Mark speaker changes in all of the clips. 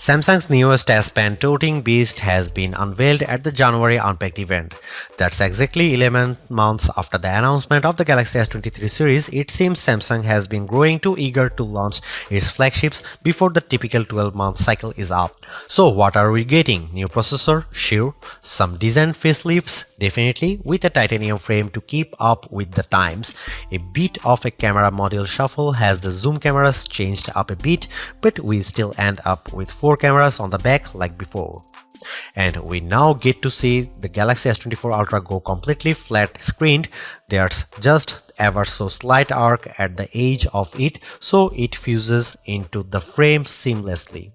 Speaker 1: Samsung's newest S Pen toting beast has been unveiled at the January Unpacked event. That's exactly 11 months after the announcement of the Galaxy S23 series. It seems Samsung has been growing too eager to launch its flagships before the typical 12-month cycle is up. So what are we getting? New processor? Sure. Some decent facelifts? Definitely, with a titanium frame to keep up with the times. A bit of a camera module shuffle has the zoom cameras changed up a bit, but we still end up with 4 cameras on the back like before. And we now get to see the Galaxy S24 Ultra go completely flat screened. There's just ever so slight arc at the edge of it, so it fuses into the frame seamlessly.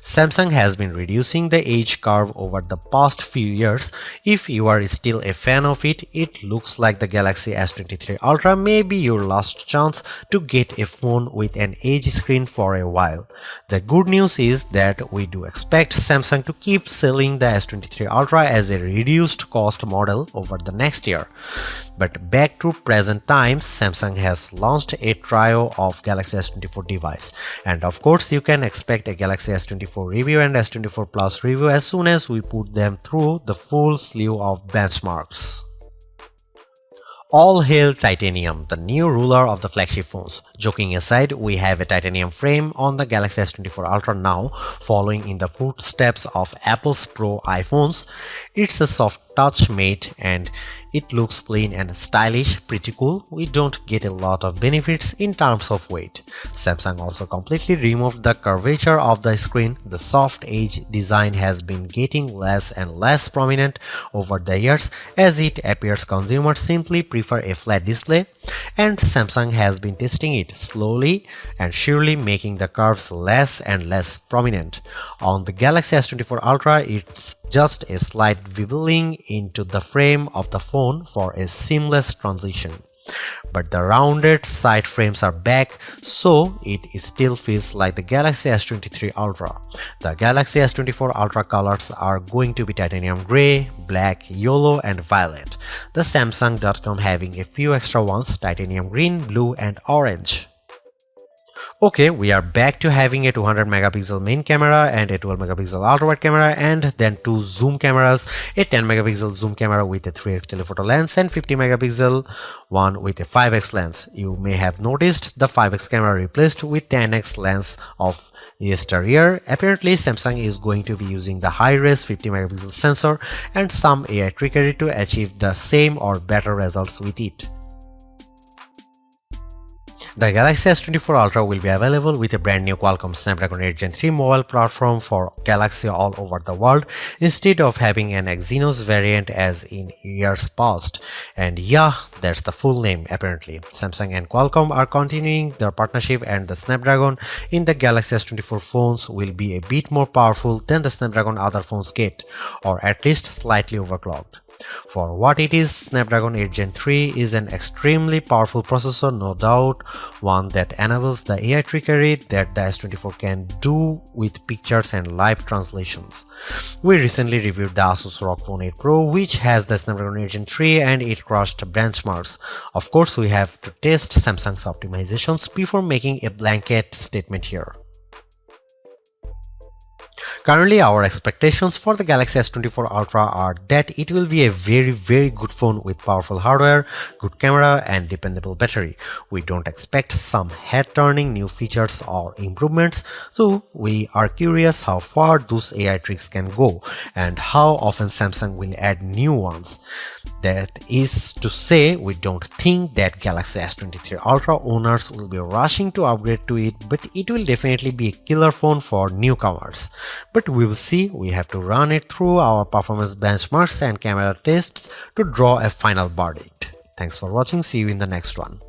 Speaker 1: Samsung has been reducing the edge curve over the past few years. If you are still a fan of it, it looks like the Galaxy S23 Ultra may be your last chance to get a phone with an edge screen for a while. The good news is that we do expect Samsung to keep selling the S23 Ultra as a reduced cost model over the next year. But back to present times, Samsung has launched a trio of Galaxy S24 device, and of course you can expect a Galaxy S24 review and S24 Plus review as soon as we put them through the full slew of benchmarks. All hail titanium, the new ruler of the flagship phones. Joking aside, we have a titanium frame on the Galaxy S24 Ultra now, following in the footsteps of Apple's Pro iPhones. It's a soft touch mate and it looks clean and stylish, pretty cool. We don't get a lot of benefits in terms of weight. Samsung also completely removed the curvature of the screen. The soft edge design has been getting less and less prominent over the years as it appears consumers simply prefer a flat display, and Samsung has been testing it slowly and surely, making the curves less and less prominent. On the Galaxy S24 Ultra, it's just a slight wiggling into the frame of the phone for a seamless transition. But the rounded side frames are back, so it still feels like the Galaxy S23 Ultra. The Galaxy S24 Ultra colors are going to be titanium grey, black, yellow and violet. The Samsung.com having a few extra ones: titanium green, blue and orange. Okay, we are back to having a 200 megapixel main camera and a 12 megapixel ultra-wide camera, and then 2 zoom cameras, a 10 megapixel zoom camera with a 3x telephoto lens and 50 megapixel one with a 5x lens. You may have noticed the 5x camera replaced with 10x lens of yesteryear. Apparently, Samsung is going to be using the high-res 50 megapixel sensor and some AI trickery to achieve the same or better results with it. The Galaxy S24 Ultra will be available with a brand new Qualcomm Snapdragon 8 Gen 3 mobile platform for Galaxy all over the world, instead of having an Exynos variant as in years past. And yeah, that's the full name apparently. Samsung and Qualcomm are continuing their partnership, and the Snapdragon in the Galaxy S24 phones will be a bit more powerful than the Snapdragon other phones get, or at least slightly overclocked. For what it is, Snapdragon 8 Gen 3 is an extremely powerful processor, no doubt, one that enables the AI trickery that the S24 can do with pictures and live translations. We recently reviewed the Asus ROG Phone 8 Pro, which has the Snapdragon 8 Gen 3, and it crushed benchmarks. Of course, we have to test Samsung's optimizations before making a blanket statement here. Currently, our expectations for the Galaxy S24 Ultra are that it will be a very good phone with powerful hardware, good camera and dependable battery. We don't expect some head-turning new features or improvements, so we are curious how far those AI tricks can go and how often Samsung will add new ones. That is to say, we don't think that Galaxy S23 Ultra owners will be rushing to upgrade to it, but it will definitely be a killer phone for newcomers. But we will see. We have to run it through our performance benchmarks and camera tests to draw a final verdict. Thanks for watching. See you in the next one.